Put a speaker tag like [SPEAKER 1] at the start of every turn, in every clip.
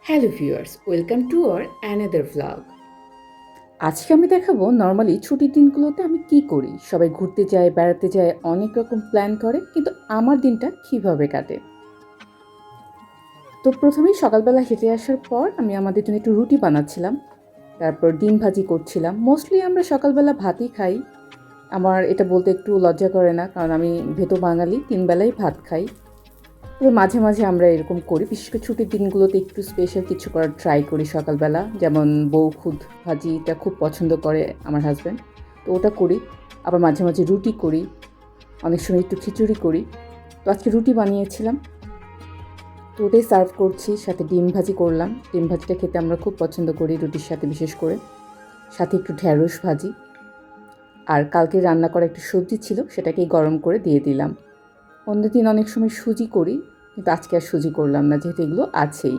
[SPEAKER 1] Hello viewers, welcome to our another vlog. আজকে আমি দেখাবো নর্মালি ছুটির দিনগুলোতে আমি কি করি। সবাই ঘুরতে যায়, বেড়াতে যায়, অনেক রকম প্ল্যান করে, কিন্তু আমার দিনটা কিভাবে কাটে। তো প্রথমেই সকালবেলা হেঁটে আসার পর আমি আমাদের জন্য একটু রুটি বানাচ্ছিলাম, তারপর ডিম ভাজি করছিলাম। মোস্টলি আমরা সকালবেলা ভাতই খাই। আমার এটা বলতে একটু লজ্জা করে না, কারণ আমি ভেতো বাঙালি, 3 বেলাই ভাত খাই। তবে মাঝে মাঝে আমরা এরকম করি, বিশেষ করে ছুটির দিনগুলোতে একটু স্পেশাল কিছু করার ট্রাই করি সকালবেলা। যেমন বউ খুদ ভাজিটা খুব পছন্দ করে আমার হাজব্যান্ড, তো ওটা করি। আবার মাঝে মাঝে রুটি করি, অনেক সময় একটু খিচুড়ি করি। তো আজকে রুটি বানিয়েছিলাম, তো ওটাই সার্ভ করছি। সাথে ডিম ভাজি করলাম। ডিম ভাজিটা খেতে আমরা খুব পছন্দ করি রুটির সাথে, বিশেষ করে সাথে একটু ঢ্যাঁড়স ভাজি। আর কালকে রান্না করা একটু সবজি ছিল, সেটাকেই গরম করে দিয়ে দিলাম। অন্যদিন অনেক সময় সুজি করি, কিন্তু আজকে আর সুজি করলাম না, যেহেতু এগুলো আছেই।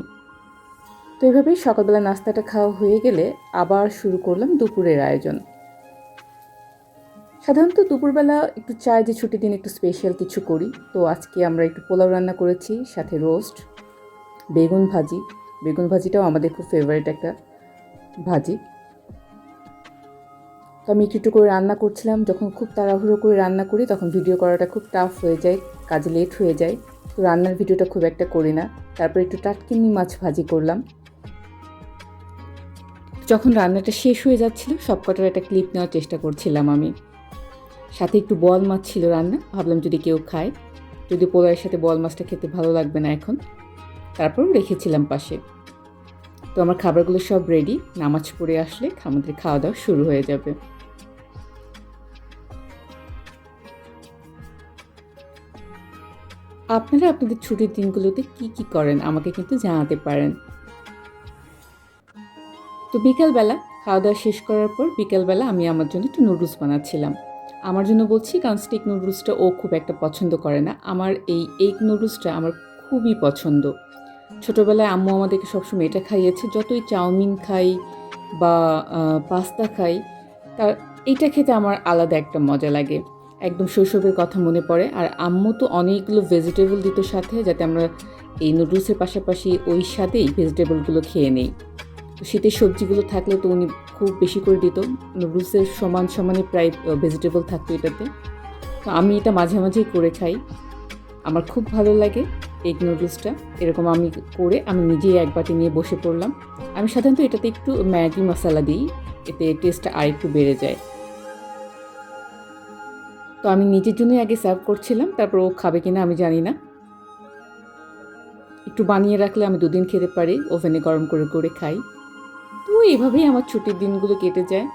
[SPEAKER 1] তো এইভাবেই সকালবেলা নাস্তাটা খাওয়া হয়ে গেলে আবার শুরু করলাম দুপুরের আয়োজন। সাধারণত দুপুরবেলা একটু চাই যে ছুটির দিন একটু স্পেশাল কিছু করি। তো আজকে আমরা একটু পোলাও রান্না করেছি, সাথে রোস্ট, বেগুন ভাজি। বেগুন ভাজিটাও আমাদের খুব ফেভারিট একটা ভাজি। তো আমি একটু একটু করে রান্না করছিলাম। যখন খুব তাড়াহুড়ো করে রান্না করি তখন ভিডিও করাটা খুব টাফ হয়ে যায়, কাজে লেট হয়ে যায়। তো রান্নার ভিডিওটা খুব একটা করি না। তারপর একটু টাটকিনি মাছ ভাজি করলাম। যখন রান্নাটা শেষ হয়ে যাচ্ছিল, সবকটার একটা ক্লিপ নেওয়ার চেষ্টা করছিলাম আমি। সাথে একটু বোয়াল মাছ ছিল রান্না, ভাবলাম যদি কেউ খায়। যদি পোলাওয়ের সাথে বোয়াল মাছটা খেতে ভালো লাগবে না এখন, তারপর রেখেছিলাম পাশে। তো আমার খাবারগুলো সব রেডি, নামাজ পড়ে আসলে আমাদের খাওয়া দাওয়া শুরু হয়ে যাবে। আপনারা আপনাদের ছুটির দিনগুলোতে কি কি করেন আমাকে কিন্তু জানাতে পারেন। তো বিকালবেলা খাওয়া দাওয়া শেষ করার পর বিকালবেলা আমি আমার জন্য একটু নুডলস বানাচ্ছিলাম। আমার জন্য বলছি, কারণ স্টিক নুডলসটা ও খুব একটা পছন্দ করে না। আমার এই এগ নুডলসটা আমার খুবই পছন্দ। ছোটোবেলায় আম্মু আমাদেরকে সবসময় এটা খাইয়েছে। যতই চাউমিন খাই বা পাস্তা খাই, তার এইটা খেতে আমার আলাদা একটা মজা লাগে। একদম শৈশবের কথা মনে পড়ে। আর আম্মু তো অনেকগুলো ভেজিটেবল দিত সাথে, যাতে আমরা এই নুডলসের পাশাপাশি ওই সাথেই ভেজিটেবলগুলো খেয়ে নেই। তো শীতের সবজিগুলো থাকলে তো উনি খুব বেশি করে দিত। নুডলসের সমান সমানই প্রায় ভেজিটেবল থাকতো এটাতে। তো আমি এটা মাঝে মাঝেই করে খাই, আমার খুব ভালো লাগে এগ নুডলসটা। এরকম আমি করে আমি নিজেই এক বাটি নিয়ে বসে পড়লাম। আমি সাধারণত এটাতে একটু ম্যাগি মশলা দিই, এতে টেস্টটা আর একটু বেড়ে যায়। তো আমি নিজের জন্যই আগে সার্ভ করছিলাম, তারপর ও খাবে কিনা আমি জানি না। একটু বানিয়ে রাখলে আমি 2 দিন খেতে পারি, ওভেনে গরম করে করে খাই। তো এইভাবেই আমার ছুটির দিনগুলো কেটে যায়।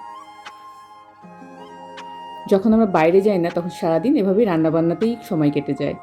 [SPEAKER 1] যখন আমরা বাইরে যাই না, তখন সারাদিন এভাবেই রান্নাবান্নাতেই সময় কেটে যায়।